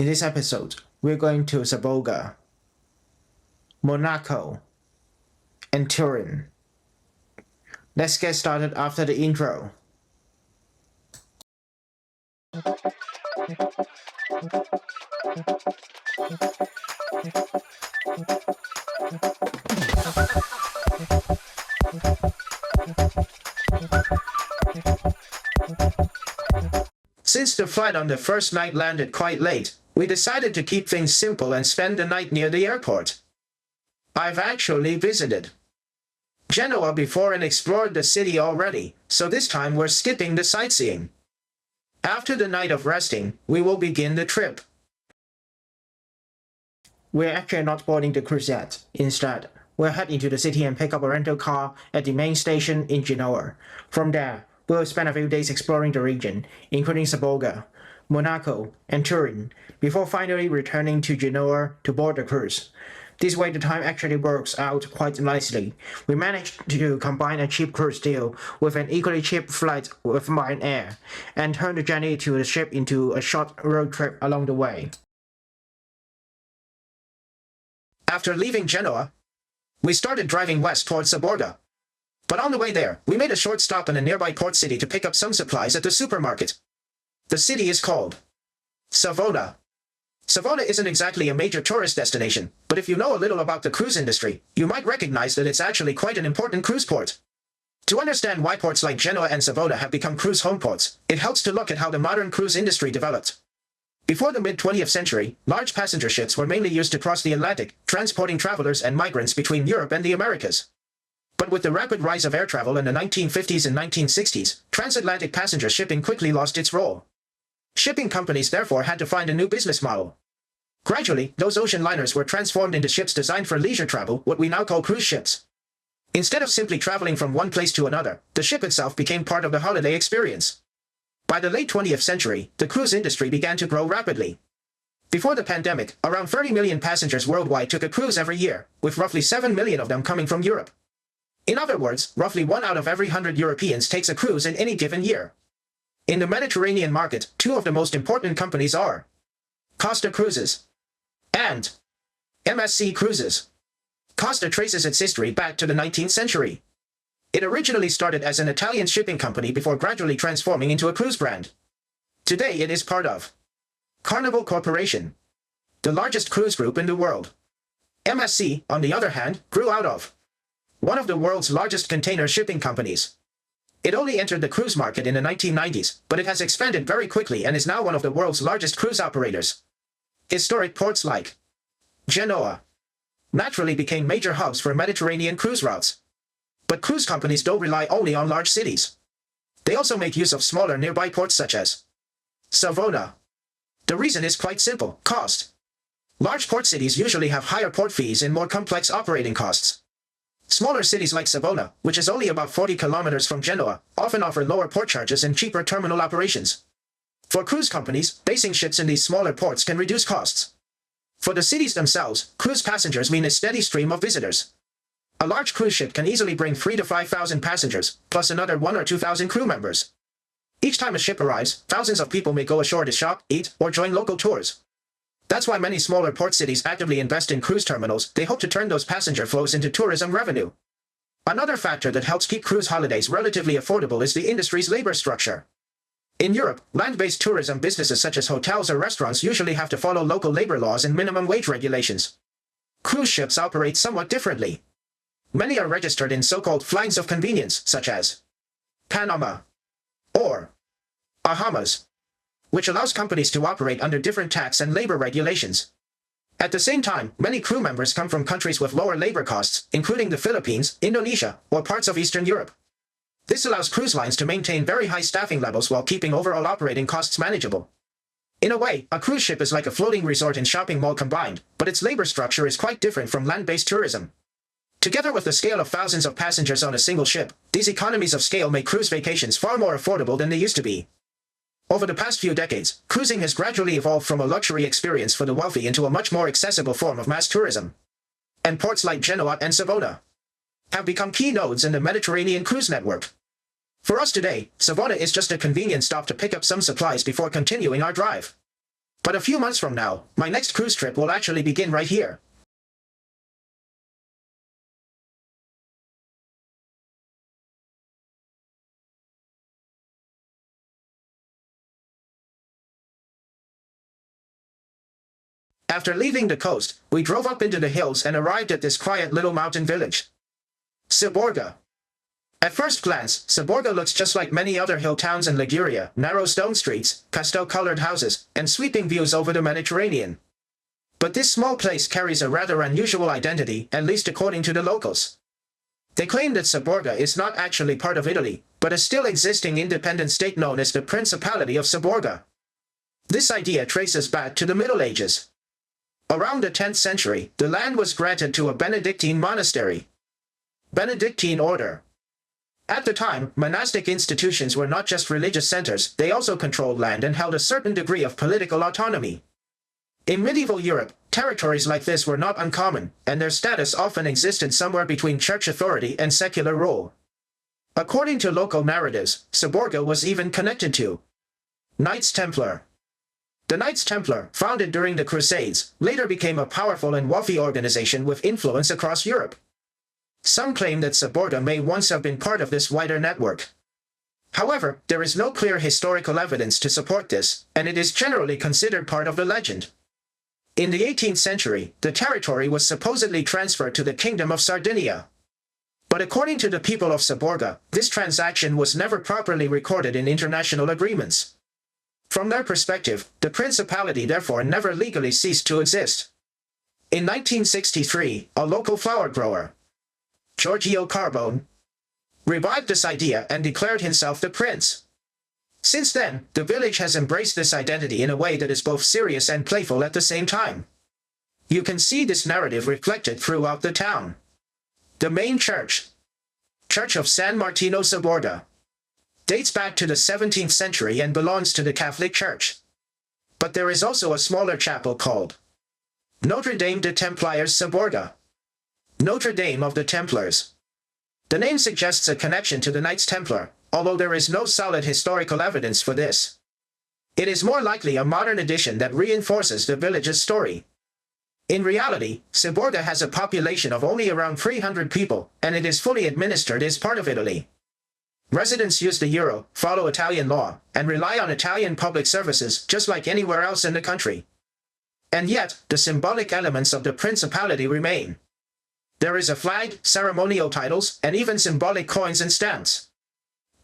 In this episode, we're going to Seborga, Monaco, and Turin. Let's get started after the intro. Since the flight on the first night landed quite late, we decided to keep things simple and spend the night near the airport. I've actually visited Genoa before and explored the city already, so this time we're skipping the sightseeing. After the night of resting, we will begin the trip. We're actually not boarding the cruise yet. Instead, we'll head into the city and pick up a rental car at the main station in Genoa. From there, we'll spend a few days exploring the region, including Seborga, Monaco, and Turin, before finally returning to Genoa to board the cruise. This way the time actually works out quite nicely. We managed to combine a cheap cruise deal with an equally cheap flight with Ryanair, and turn the journey to the ship into a short road trip along the way. After leaving Genoa, we started driving west towards Seborga. But on the way there, we made a short stop in a nearby port city to pick up some supplies at the supermarket. The city is called Savona. Savona isn't exactly a major tourist destination, but if you know a little about the cruise industry, you might recognize that it's actually quite an important cruise port. To understand why ports like Genoa and Savona have become cruise home ports, it helps to look at how the modern cruise industry developed. Before the mid-20th century, large passenger ships were mainly used to cross the Atlantic, transporting travelers and migrants between Europe and the Americas. But with the rapid rise of air travel in the 1950s and 1960s, transatlantic passenger shipping quickly lost its role. Shipping companies therefore had to find a new business model. Gradually, those ocean liners were transformed into ships designed for leisure travel, what we now call cruise ships. Instead of simply traveling from one place to another, the ship itself became part of the holiday experience. By the late 20th century, the cruise industry began to grow rapidly. Before the pandemic, around 30 million passengers worldwide took a cruise every year, with roughly 7 million of them coming from Europe. In other words, roughly 1 out of every 100 Europeans takes a cruise in any given year. In the Mediterranean market, two of the most important companies are Costa Cruises and MSC Cruises. Costa traces its history back to the 19th century. It originally started as an Italian shipping company before gradually transforming into a cruise brand. Today it is part of Carnival Corporation, the largest cruise group in the world. MSC, on the other hand, grew out of one of the world's largest container shipping companies. It only entered the cruise market in the 1990s, but it has expanded very quickly and is now one of the world's largest cruise operators. Historic ports like Genoa naturally became major hubs for Mediterranean cruise routes. But cruise companies don't rely only on large cities. They also make use of smaller nearby ports such as Savona. The reason is quite simple: cost. Large port cities usually have higher port fees and more complex operating costs. Smaller cities like Savona, which is only about 40 kilometers from Genoa, often offer lower port charges and cheaper terminal operations. For cruise companies, basing ships in these smaller ports can reduce costs. For the cities themselves, cruise passengers mean a steady stream of visitors. A large cruise ship can easily bring 3,000 to 5,000 passengers, plus another 1,000 or 2,000 crew members. Each time a ship arrives, thousands of people may go ashore to shop, eat, or join local tours. That's why many smaller port cities actively invest in cruise terminals. They hope to turn those passenger flows into tourism revenue. Another factor that helps keep cruise holidays relatively affordable is the industry's labor structure. In Europe, land-based tourism businesses such as hotels or restaurants usually have to follow local labor laws and minimum wage regulations. Cruise ships operate somewhat differently. Many are registered in so-called flags of convenience, such as Panama or Bahamas, which allows companies to operate under different tax and labor regulations. At the same time, many crew members come from countries with lower labor costs, including the Philippines, Indonesia, or parts of Eastern Europe. This allows cruise lines to maintain very high staffing levels while keeping overall operating costs manageable. In a way, a cruise ship is like a floating resort and shopping mall combined, but its labor structure is quite different from land-based tourism. Together with the scale of thousands of passengers on a single ship, these economies of scale make cruise vacations far more affordable than they used to be. Over the past few decades, cruising has gradually evolved from a luxury experience for the wealthy into a much more accessible form of mass tourism. And ports like Genoa and Savona have become key nodes in the Mediterranean cruise network. For us today, Savona is just a convenient stop to pick up some supplies before continuing our drive. But a few months from now, my next cruise trip will actually begin right here. After leaving the coast, we drove up into the hills and arrived at this quiet little mountain village. Seborga. At first glance, Seborga looks just like many other hill towns in Liguria: narrow stone streets, pastel-colored houses, and sweeping views over the Mediterranean. But this small place carries a rather unusual identity, at least according to the locals. They claim that Seborga is not actually part of Italy, but a still existing independent state known as the Principality of Seborga. This idea traces back to the Middle Ages. Around the 10th century, the land was granted to a Benedictine monastery. Benedictine order. At the time, monastic institutions were not just religious centers, they also controlled land and held a certain degree of political autonomy. In medieval Europe, territories like this were not uncommon, and their status often existed somewhere between church authority and secular rule. According to local narratives, Seborga was even connected to Knights Templar. The Knights Templar, founded during the Crusades, later became a powerful and wealthy organization with influence across Europe. Some claim that Seborga may once have been part of this wider network. However, there is no clear historical evidence to support this, and it is generally considered part of the legend. In the 18th century, the territory was supposedly transferred to the Kingdom of Sardinia. But according to the people of Seborga, this transaction was never properly recorded in international agreements. From their perspective, the principality therefore never legally ceased to exist. In 1963, a local flower grower, Giorgio Carbone, revived this idea and declared himself the prince. Since then, the village has embraced this identity in a way that is both serious and playful at the same time. You can see this narrative reflected throughout the town. The main church, Church of San Martino Seborga, dates back to the 17th century and belongs to the Catholic Church. But there is also a smaller chapel called Notre Dame de Templiers Seborga, Notre Dame of the Templars. The name suggests a connection to the Knights Templar, although there is no solid historical evidence for this. It is more likely a modern addition that reinforces the village's story. In reality, Seborga has a population of only around 300 people, and it is fully administered as part of Italy. Residents use the euro, follow Italian law, and rely on Italian public services just like anywhere else in the country. And yet, the symbolic elements of the principality remain. There is a flag, ceremonial titles, and even symbolic coins and stamps.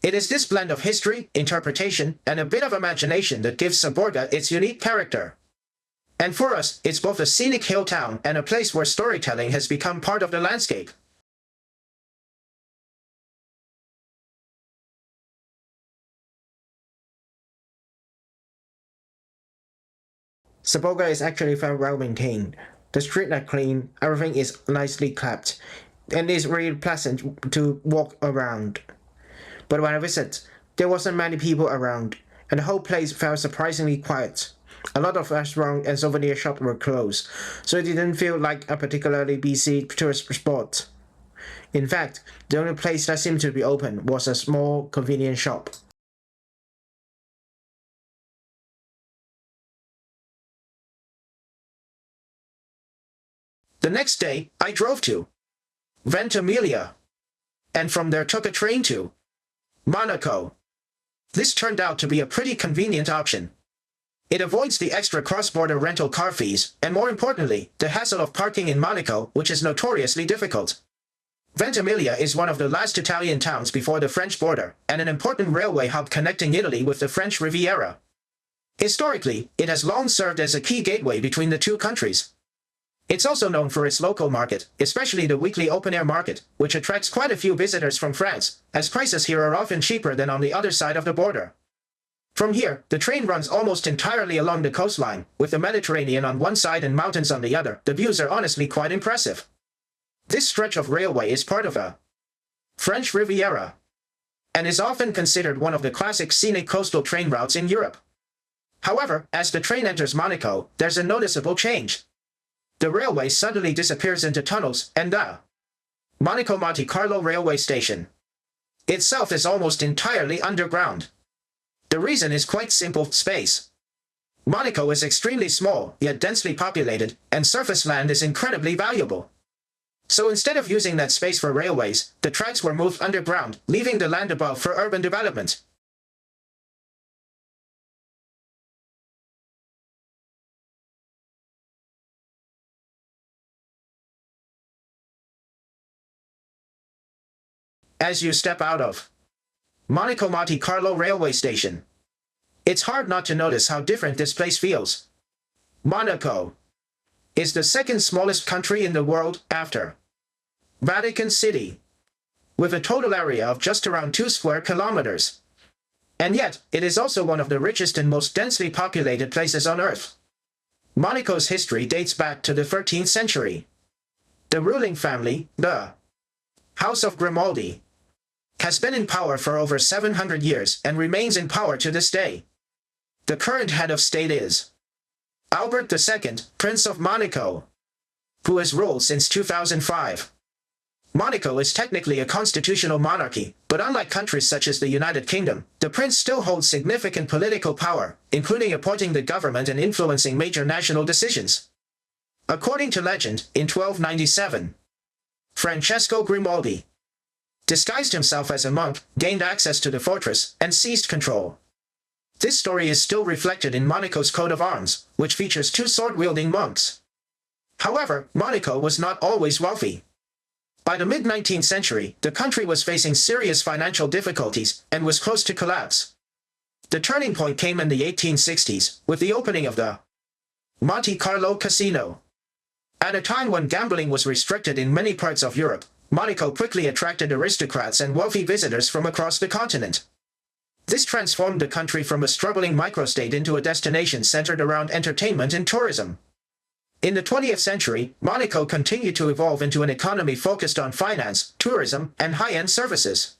It is this blend of history, interpretation, and a bit of imagination that gives Seborga its unique character. And for us, it's both a scenic hill town and a place where storytelling has become part of the landscape. Seborga is actually very well maintained. The streets are clean, everything is nicely kept, and it is really pleasant to walk around. But when I visited, there wasn't many people around, and the whole place felt surprisingly quiet. A lot of restaurants and souvenir shops were closed, so it didn't feel like a particularly busy tourist spot. In fact, the only place that seemed to be open was a small convenience shop. The next day, I drove to Ventimiglia, and from there took a train to Monaco. This turned out to be a pretty convenient option. It avoids the extra cross-border rental car fees, and more importantly, the hassle of parking in Monaco, which is notoriously difficult. Ventimiglia is one of the last Italian towns before the French border, and an important railway hub connecting Italy with the French Riviera. Historically, it has long served as a key gateway between the two countries. It's also known for its local market, especially the weekly open-air market, which attracts quite a few visitors from France, as prices here are often cheaper than on the other side of the border. From here, the train runs almost entirely along the coastline, with the Mediterranean on one side and mountains on the other. The views are honestly quite impressive. This stretch of railway is part of a French Riviera, and is often considered one of the classic scenic coastal train routes in Europe. However, as the train enters Monaco, there's a noticeable change. The railway suddenly disappears into tunnels, and the Monaco-Monte Carlo railway station itself is almost entirely underground. The reason is quite simple: space. Monaco is extremely small, yet densely populated, and surface land is incredibly valuable. So instead of using that space for railways, the tracks were moved underground, leaving the land above for urban development. As you step out of Monaco Monte Carlo railway station, it's hard not to notice how different this place feels. Monaco is the second smallest country in the world after Vatican City, with a total area of just around 2 square kilometers. And yet, it is also one of the richest and most densely populated places on Earth. Monaco's history dates back to the 13th century. The ruling family, the House of Grimaldi, has been in power for over 700 years and remains in power to this day. The current head of state is Albert II, Prince of Monaco, who has ruled since 2005. Monaco is technically a constitutional monarchy, but unlike countries such as the United Kingdom, the prince still holds significant political power, including appointing the government and influencing major national decisions. According to legend, in 1297, Francesco Grimaldi disguised himself as a monk, gained access to the fortress, and seized control. This story is still reflected in Monaco's coat of arms, which features 2 sword-wielding monks. However, Monaco was not always wealthy. By the mid-19th century, the country was facing serious financial difficulties and was close to collapse. The turning point came in the 1860s, with the opening of the Monte Carlo Casino. At a time when gambling was restricted in many parts of Europe, Monaco quickly attracted aristocrats and wealthy visitors from across the continent. This transformed the country from a struggling microstate into a destination centered around entertainment and tourism. In the 20th century, Monaco continued to evolve into an economy focused on finance, tourism, and high-end services.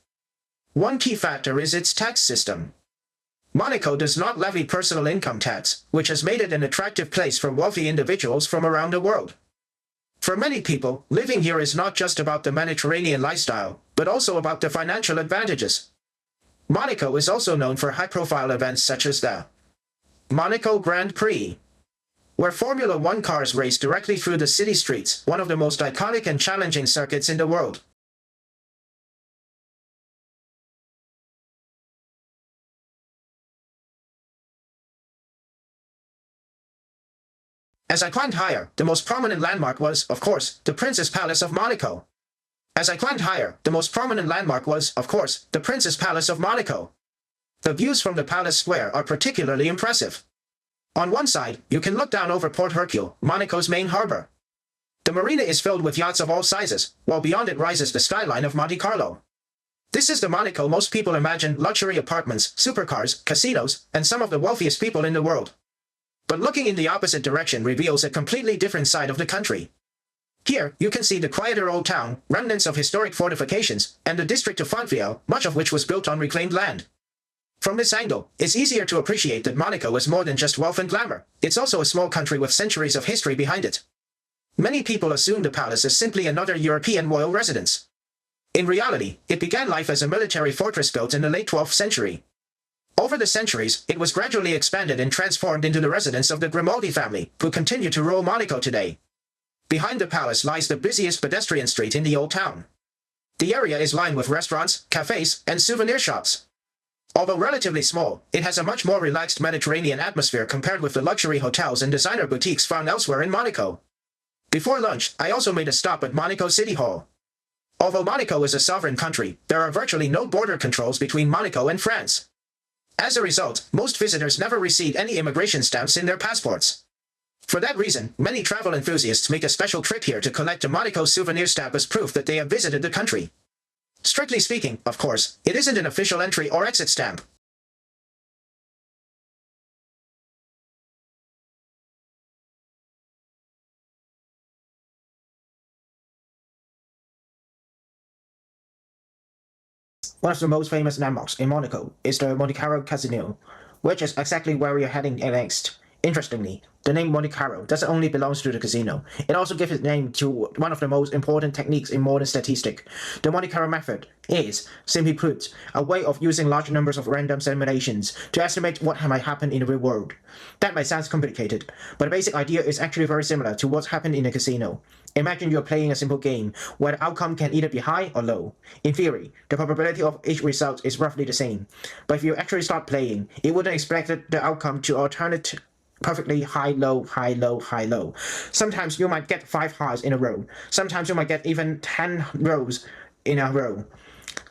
One key factor is its tax system. Monaco does not levy personal income tax, which has made it an attractive place for wealthy individuals from around the world. For many people, living here is not just about the Mediterranean lifestyle, but also about the financial advantages. Monaco is also known for high-profile events such as the Monaco Grand Prix, where Formula One cars race directly through the city streets, one of the most iconic and challenging circuits in the world. As I climbed higher, the most prominent landmark was, of course, the Prince's Palace of Monaco. The Prince's Palace of Monaco. The views from the palace square are particularly impressive. On one side, you can look down over Port Hercule, Monaco's main harbor. The marina is filled with yachts of all sizes, while beyond it rises the skyline of Monte Carlo. This is the Monaco most people imagine: luxury apartments, supercars, casinos, and some of the wealthiest people in the world. But looking in the opposite direction reveals a completely different side of the country. Here, you can see the quieter old town, remnants of historic fortifications, and the district of Fontvieille, much of which was built on reclaimed land. From this angle, it's easier to appreciate that Monaco is more than just wealth and glamour. It's also a small country with centuries of history behind it. Many people assume the palace is simply another European royal residence. In reality, it began life as a military fortress built in the late 12th century. Over the centuries, it was gradually expanded and transformed into the residence of the Grimaldi family, who continue to rule Monaco today. Behind the palace lies the busiest pedestrian street in the old town. The area is lined with restaurants, cafes, and souvenir shops. Although relatively small, it has a much more relaxed Mediterranean atmosphere compared with the luxury hotels and designer boutiques found elsewhere in Monaco. Before lunch, I also made a stop at Monaco City Hall. Although Monaco is a sovereign country, there are virtually no border controls between Monaco and France. As a result, most visitors never receive any immigration stamps in their passports. For that reason, many travel enthusiasts make a special trip here to collect a Monaco souvenir stamp as proof that they have visited the country. Strictly speaking, of course, it isn't an official entry or exit stamp. One of the most famous landmarks in Monaco is the Monte Carlo Casino, which is exactly where we are heading next. Interestingly, the name Monte Carlo doesn't only belong to the casino. It also gives its name to one of the most important techniques in modern statistics. The Monte Carlo method is, simply put, a way of using large numbers of random simulations to estimate what might happen in the real world. That might sound complicated, but the basic idea is actually very similar to what's happened in a casino. Imagine you're playing a simple game where the outcome can either be high or low. In theory, the probability of each result is roughly the same, but if you actually start playing, it wouldn't expect the outcome to alternate perfectly high, low, high, low, high, low. Sometimes you might get 5 highs in a row. Sometimes you might get even 10 lows in a row.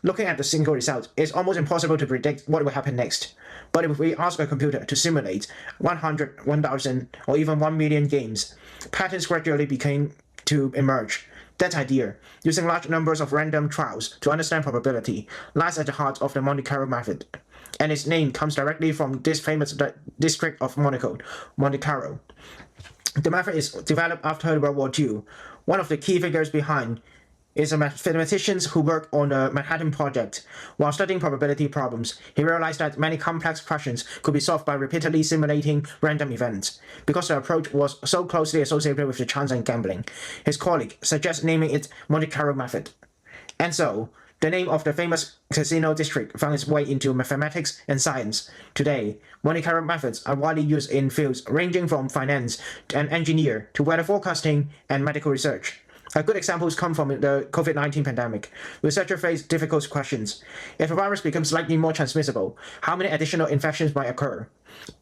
Looking at the single result, it's almost impossible to predict what will happen next. But if we ask a computer to simulate 100, 1000, or even 1 million games, patterns gradually became to emerge. That idea, using large numbers of random trials to understand probability, lies at the heart of the Monte Carlo method. And its name comes directly from this famous district of Monaco, Monte Carlo. The method is developed after World War II. One of the key figures behind is a mathematician who worked on the Manhattan Project. While studying probability problems, he realized that many complex questions could be solved by repeatedly simulating random events. Because the approach was so closely associated with the chance and gambling, his colleague suggests naming it Monte Carlo method. And so, the name of the famous casino district found its way into mathematics and science. Today, Monte Carlo methods are widely used in fields ranging from finance and engineering to weather forecasting and medical research. A good examples come from the COVID-19 pandemic. Researchers face difficult questions. If a virus becomes slightly more transmissible, how many additional infections might occur?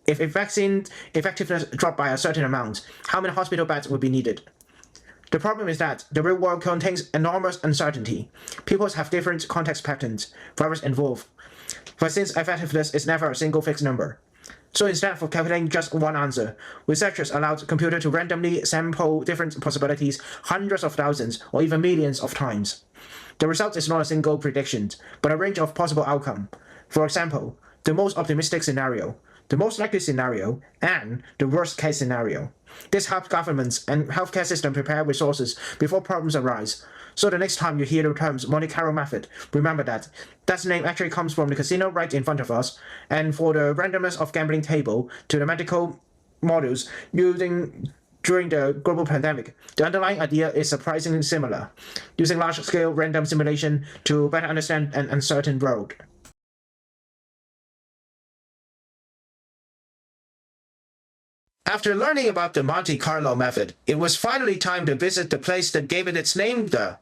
If vaccine effectiveness dropped by a certain amount, how many hospital beds would be needed? The problem is that the real world contains enormous uncertainty. People have different context patterns, variables involved. But since effectiveness is never a single fixed number, so instead of calculating just one answer, researchers allowed the computer to randomly sample different possibilities hundreds of thousands or even millions of times. The result is not a single prediction, but a range of possible outcomes. For example, the most optimistic scenario, the most likely scenario, and the worst case scenario. This helps governments and healthcare systems prepare resources before problems arise. So the next time you hear the terms Monte Carlo method, remember that that name actually comes from the casino right in front of us, and for the randomness of gambling table to the medical models using during the global pandemic, the underlying idea is surprisingly similar, using large-scale random simulation to better understand an uncertain world. After learning about the Monte Carlo method, it was finally time to visit the place that gave it its name, the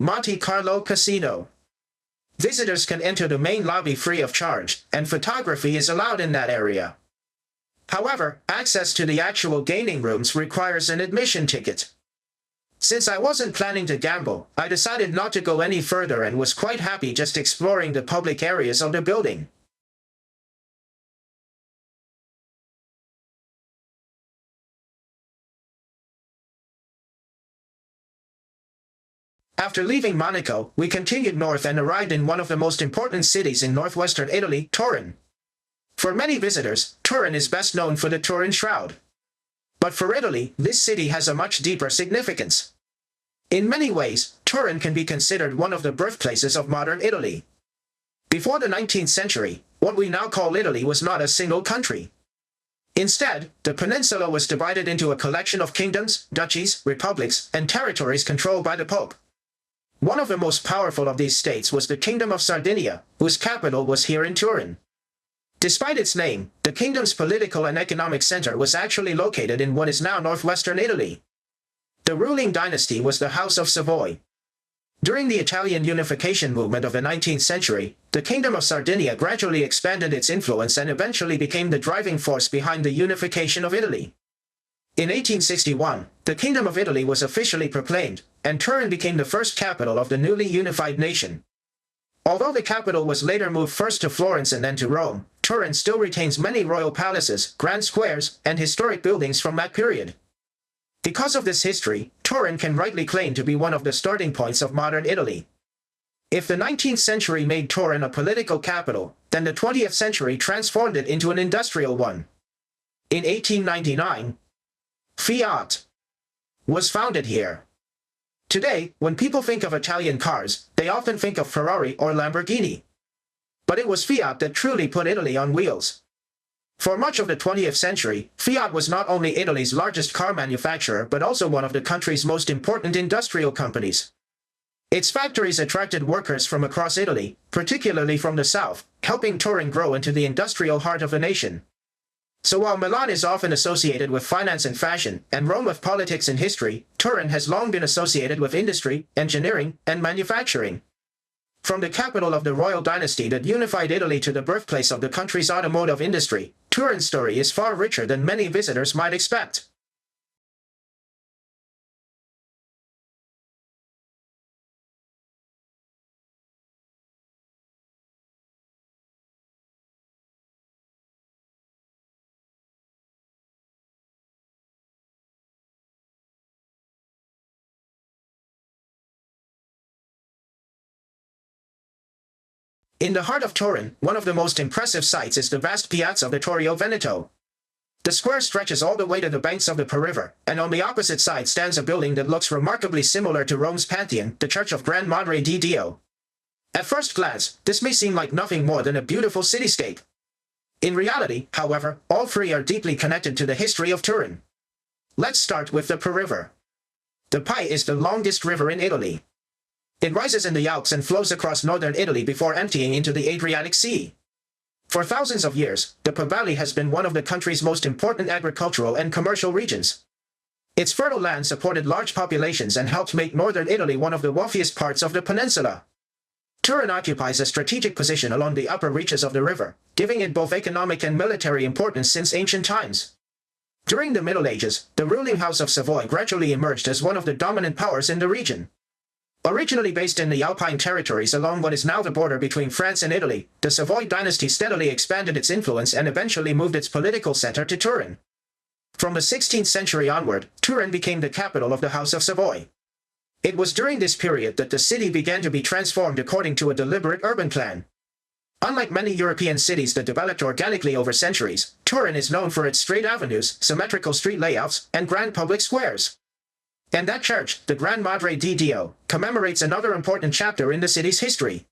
Monte Carlo Casino. Visitors can enter the main lobby free of charge, and photography is allowed in that area. However, access to the actual gaming rooms requires an admission ticket. Since I wasn't planning to gamble, I decided not to go any further and was quite happy just exploring the public areas of the building. After leaving Monaco, we continued north and arrived in one of the most important cities in northwestern Italy, Turin. For many visitors, Turin is best known for the Turin Shroud. But for Italy, this city has a much deeper significance. In many ways, Turin can be considered one of the birthplaces of modern Italy. Before the 19th century, what we now call Italy was not a single country. Instead, the peninsula was divided into a collection of kingdoms, duchies, republics, and territories controlled by the Pope. One of the most powerful of these states was the Kingdom of Sardinia, whose capital was here in Turin. Despite its name, the kingdom's political and economic center was actually located in what is now northwestern Italy. The ruling dynasty was the House of Savoy. During the Italian unification movement of the 19th century, the Kingdom of Sardinia gradually expanded its influence and eventually became the driving force behind the unification of Italy. In 1861, the Kingdom of Italy was officially proclaimed, and Turin became the first capital of the newly unified nation. Although the capital was later moved first to Florence and then to Rome, Turin still retains many royal palaces, grand squares, and historic buildings from that period. Because of this history, Turin can rightly claim to be one of the starting points of modern Italy. If the 19th century made Turin a political capital, then the 20th century transformed it into an industrial one. In 1899, Fiat was founded here. Today, when people think of Italian cars, they often think of Ferrari or Lamborghini. But it was Fiat that truly put Italy on wheels. For much of the 20th century, Fiat was not only Italy's largest car manufacturer but also one of the country's most important industrial companies. Its factories attracted workers from across Italy, particularly from the south, helping Turin grow into the industrial heart of the nation. So while Milan is often associated with finance and fashion, and Rome with politics and history, Turin has long been associated with industry, engineering, and manufacturing. From the capital of the royal dynasty that unified Italy to the birthplace of the country's automotive industry, Turin's story is far richer than many visitors might expect. In the heart of Turin, one of the most impressive sights is the vast Piazza of the Torrio Veneto. The square stretches all the way to the banks of the Po River, and on the opposite side stands a building that looks remarkably similar to Rome's Pantheon, the Church of Gran Madre di Dio. At first glance, this may seem like nothing more than a beautiful cityscape. In reality, however, all three are deeply connected to the history of Turin. Let's start with the Po River. The Pi is the longest river in Italy. It rises in the Alps and flows across northern Italy before emptying into the Adriatic Sea. For thousands of years, the Po Valley has been one of the country's most important agricultural and commercial regions. Its fertile land supported large populations and helped make northern Italy one of the wealthiest parts of the peninsula. Turin occupies a strategic position along the upper reaches of the river, giving it both economic and military importance since ancient times. During the Middle Ages, the ruling House of Savoy gradually emerged as one of the dominant powers in the region. Originally based in the Alpine territories along what is now the border between France and Italy, the Savoy dynasty steadily expanded its influence and eventually moved its political center to Turin. From the 16th century onward, Turin became the capital of the House of Savoy. It was during this period that the city began to be transformed according to a deliberate urban plan. Unlike many European cities that developed organically over centuries, Turin is known for its straight avenues, symmetrical street layouts, and grand public squares. And that church, the Gran Madre di Dio, commemorates another important chapter in the city's history.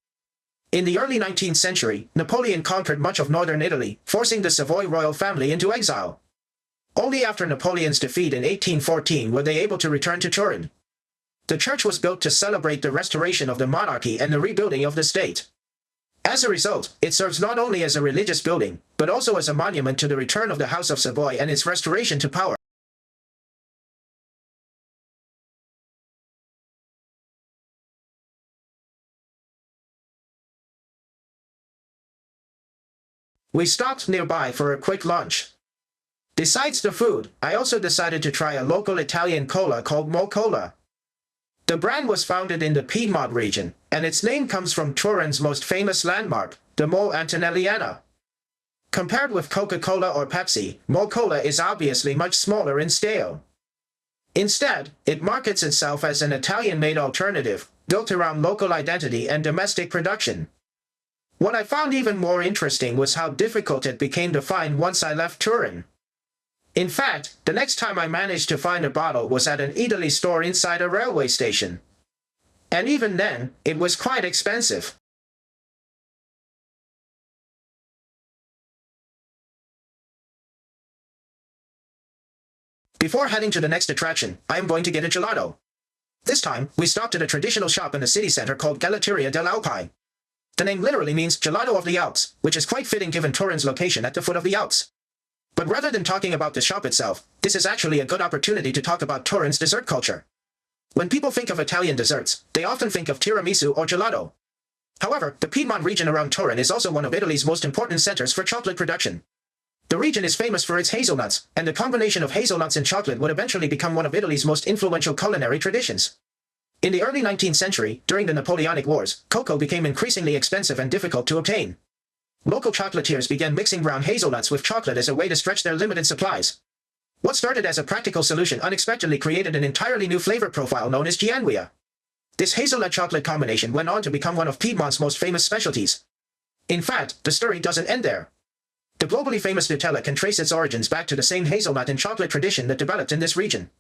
In the early 19th century, Napoleon conquered much of northern Italy, forcing the Savoy royal family into exile. Only after Napoleon's defeat in 1814 were they able to return to Turin. The church was built to celebrate the restoration of the monarchy and the rebuilding of the state. As a result, it serves not only as a religious building, but also as a monument to the return of the House of Savoy and its restoration to power. We stopped nearby for a quick lunch. Besides the food, I also decided to try a local Italian cola called Mo Cola. The brand was founded in the Piedmont region, and its name comes from Turin's most famous landmark, the Mole Antonelliana. Compared with Coca-Cola or Pepsi, Mo Cola is obviously much smaller in scale. Instead, it markets itself as an Italian-made alternative, built around local identity and domestic production. What I found even more interesting was how difficult it became to find once I left Turin. In fact, the next time I managed to find a bottle was at an Italy store inside a railway station. And even then, it was quite expensive. Before heading to the next attraction, I am going to get a gelato. This time, we stopped at a traditional shop in the city center called Gelateria dell'Alpi. The name literally means gelato of the Alps, which is quite fitting given Turin's location at the foot of the Alps. But rather than talking about the shop itself, this is actually a good opportunity to talk about Turin's dessert culture. When people think of Italian desserts, they often think of tiramisu or gelato. However, the Piedmont region around Turin is also one of Italy's most important centers for chocolate production. The region is famous for its hazelnuts, and the combination of hazelnuts and chocolate would eventually become one of Italy's most influential culinary traditions. In the early 19th century, during the Napoleonic Wars, cocoa became increasingly expensive and difficult to obtain. Local chocolatiers began mixing brown hazelnuts with chocolate as a way to stretch their limited supplies. What started as a practical solution unexpectedly created an entirely new flavor profile known as Genoa. This hazelnut-chocolate combination went on to become one of Piedmont's most famous specialties. In fact, the story doesn't end there. The globally famous Nutella can trace its origins back to the same hazelnut and chocolate tradition that developed in this region.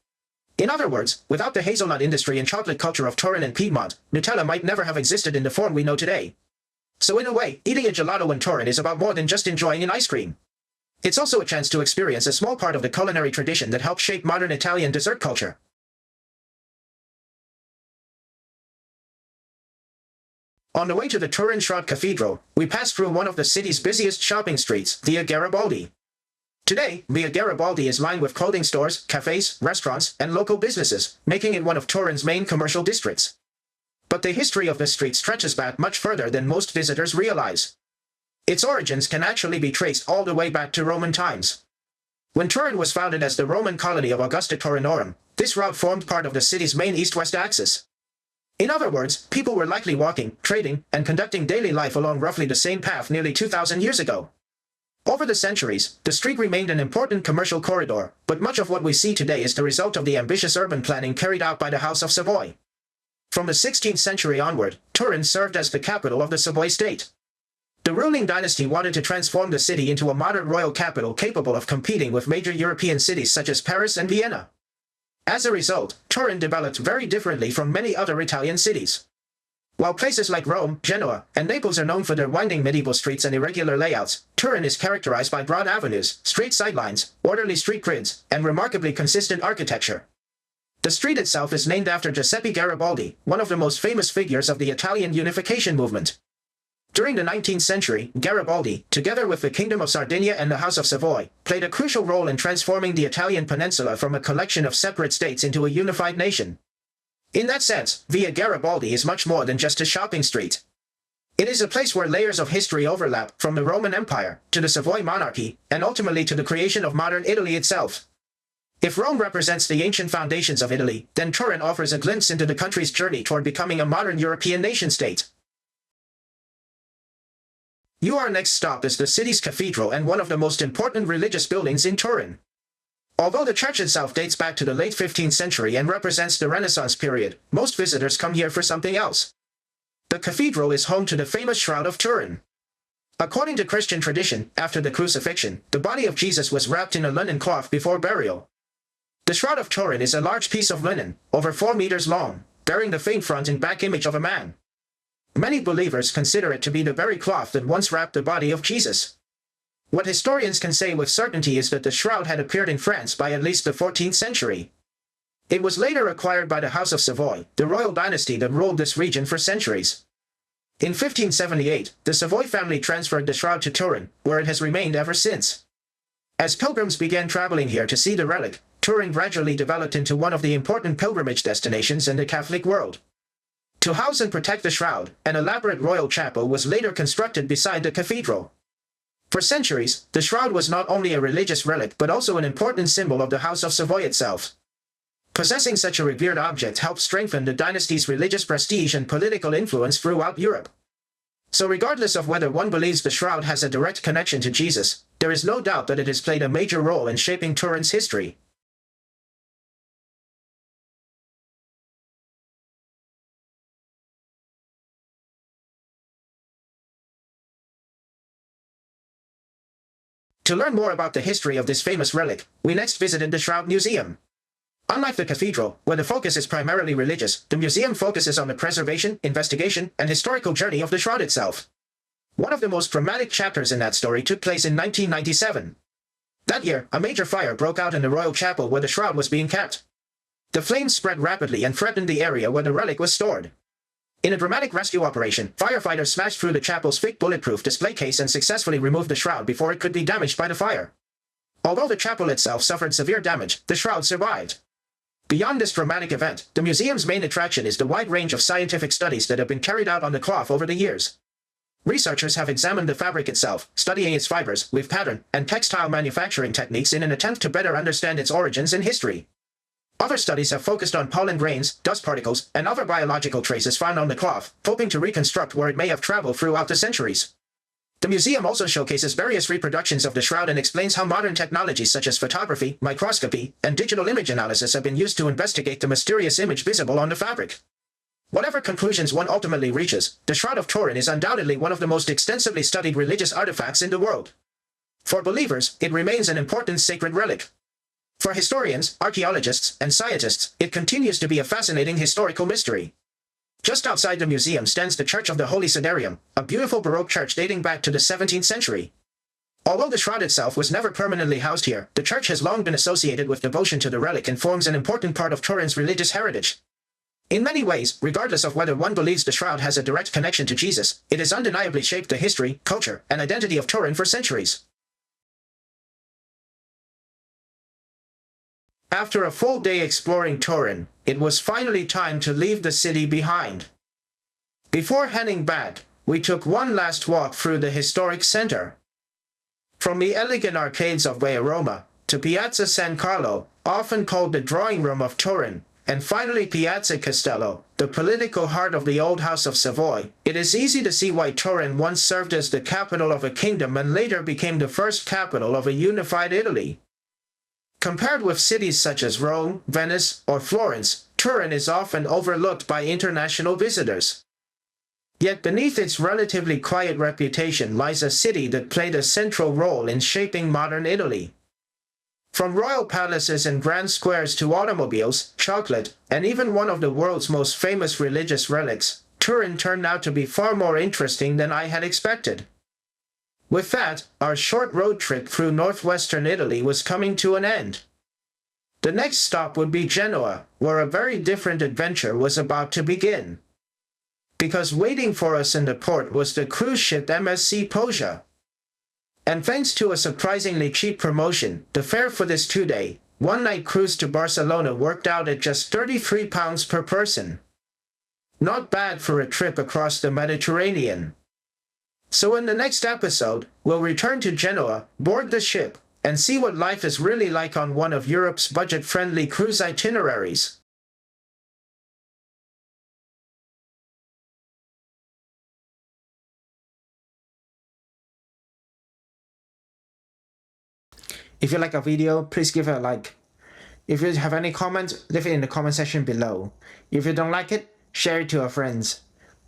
In other words, without the hazelnut industry and chocolate culture of Turin and Piedmont, Nutella might never have existed in the form we know today. So in a way, eating a gelato in Turin is about more than just enjoying an ice cream. It's also a chance to experience a small part of the culinary tradition that helped shape modern Italian dessert culture. On the way to the Turin Shroud Cathedral, we passed through one of the city's busiest shopping streets, Via Garibaldi. Today, Via Garibaldi is lined with clothing stores, cafes, restaurants, and local businesses, making it one of Turin's main commercial districts. But the history of this street stretches back much further than most visitors realize. Its origins can actually be traced all the way back to Roman times. When Turin was founded as the Roman colony of Augusta Taurinorum, this route formed part of the city's main east-west axis. In other words, people were likely walking, trading, and conducting daily life along roughly the same path nearly 2,000 years ago. Over the centuries, the street remained an important commercial corridor, but much of what we see today is the result of the ambitious urban planning carried out by the House of Savoy. From the 16th century onward, Turin served as the capital of the Savoy state. The ruling dynasty wanted to transform the city into a modern royal capital capable of competing with major European cities such as Paris and Vienna. As a result, Turin developed very differently from many other Italian cities. While places like Rome, Genoa, and Naples are known for their winding medieval streets and irregular layouts, Turin is characterized by broad avenues, straight sidelines, orderly street grids, and remarkably consistent architecture. The street itself is named after Giuseppe Garibaldi, one of the most famous figures of the Italian unification movement. During the 19th century, Garibaldi, together with the Kingdom of Sardinia and the House of Savoy, played a crucial role in transforming the Italian peninsula from a collection of separate states into a unified nation. In that sense, Via Garibaldi is much more than just a shopping street. It is a place where layers of history overlap, from the Roman Empire, to the Savoy monarchy, and ultimately to the creation of modern Italy itself. If Rome represents the ancient foundations of Italy, then Turin offers a glimpse into the country's journey toward becoming a modern European nation-state. Our next stop is the city's cathedral and one of the most important religious buildings in Turin. Although the church itself dates back to the late 15th century and represents the Renaissance period, most visitors come here for something else. The cathedral is home to the famous Shroud of Turin. According to Christian tradition, after the crucifixion, the body of Jesus was wrapped in a linen cloth before burial. The Shroud of Turin is a large piece of linen, over 4 meters long, bearing the faint front and back image of a man. Many believers consider it to be the very cloth that once wrapped the body of Jesus. What historians can say with certainty is that the shroud had appeared in France by at least the 14th century. It was later acquired by the House of Savoy, the royal dynasty that ruled this region for centuries. In 1578, the Savoy family transferred the shroud to Turin, where it has remained ever since. As pilgrims began traveling here to see the relic, Turin gradually developed into one of the important pilgrimage destinations in the Catholic world. To house and protect the shroud, an elaborate royal chapel was later constructed beside the cathedral. For centuries, the shroud was not only a religious relic but also an important symbol of the House of Savoy itself. Possessing such a revered object helped strengthen the dynasty's religious prestige and political influence throughout Europe. So regardless of whether one believes the shroud has a direct connection to Jesus, there is no doubt that it has played a major role in shaping Turin's history. To learn more about the history of this famous relic, we next visited the Shroud Museum. Unlike the cathedral, where the focus is primarily religious, the museum focuses on the preservation, investigation, and historical journey of the shroud itself. One of the most dramatic chapters in that story took place in 1997. That year, a major fire broke out in the royal chapel where the shroud was being kept. The flames spread rapidly and threatened the area where the relic was stored. In a dramatic rescue operation, firefighters smashed through the chapel's thick bulletproof display case and successfully removed the shroud before it could be damaged by the fire. Although the chapel itself suffered severe damage, the shroud survived. Beyond this dramatic event, the museum's main attraction is the wide range of scientific studies that have been carried out on the cloth over the years. Researchers have examined the fabric itself, studying its fibers, weave pattern, and textile manufacturing techniques in an attempt to better understand its origins and history. Other studies have focused on pollen grains, dust particles, and other biological traces found on the cloth, hoping to reconstruct where it may have traveled throughout the centuries. The museum also showcases various reproductions of the shroud and explains how modern technologies such as photography, microscopy, and digital image analysis have been used to investigate the mysterious image visible on the fabric. Whatever conclusions one ultimately reaches, the Shroud of Turin is undoubtedly one of the most extensively studied religious artifacts in the world. For believers, it remains an important sacred relic. For historians, archaeologists, and scientists, it continues to be a fascinating historical mystery. Just outside the museum stands the Church of the Holy Cedarium, a beautiful Baroque church dating back to the 17th century. Although the shroud itself was never permanently housed here, the church has long been associated with devotion to the relic and forms an important part of Turin's religious heritage. In many ways, regardless of whether one believes the shroud has a direct connection to Jesus, it has undeniably shaped the history, culture, and identity of Turin for centuries. After a full day exploring Turin, it was finally time to leave the city behind. Before heading back, we took one last walk through the historic center. From the elegant arcades of Via Roma to Piazza San Carlo, often called the drawing room of Turin, and finally Piazza Castello, the political heart of the old House of Savoy, it is easy to see why Turin once served as the capital of a kingdom and later became the first capital of a unified Italy. Compared with cities such as Rome, Venice, or Florence, Turin is often overlooked by international visitors. Yet beneath its relatively quiet reputation lies a city that played a central role in shaping modern Italy. From royal palaces and grand squares to automobiles, chocolate, and even one of the world's most famous religious relics, Turin turned out to be far more interesting than I had expected. With that, our short road trip through northwestern Italy was coming to an end. The next stop would be Genoa, where a very different adventure was about to begin. Because waiting for us in the port was the cruise ship MSC Posia. And thanks to a surprisingly cheap promotion, the fare for this 2-day, one-night cruise to Barcelona worked out at just £33 per person. Not bad for a trip across the Mediterranean. So in the next episode, we'll return to Genoa, board the ship, and see what life is really like on one of Europe's budget-friendly cruise itineraries. If you like our video, please give it a like. If you have any comments, leave it in the comment section below. If you don't like it, share it to your friends.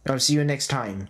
I'll see you next time.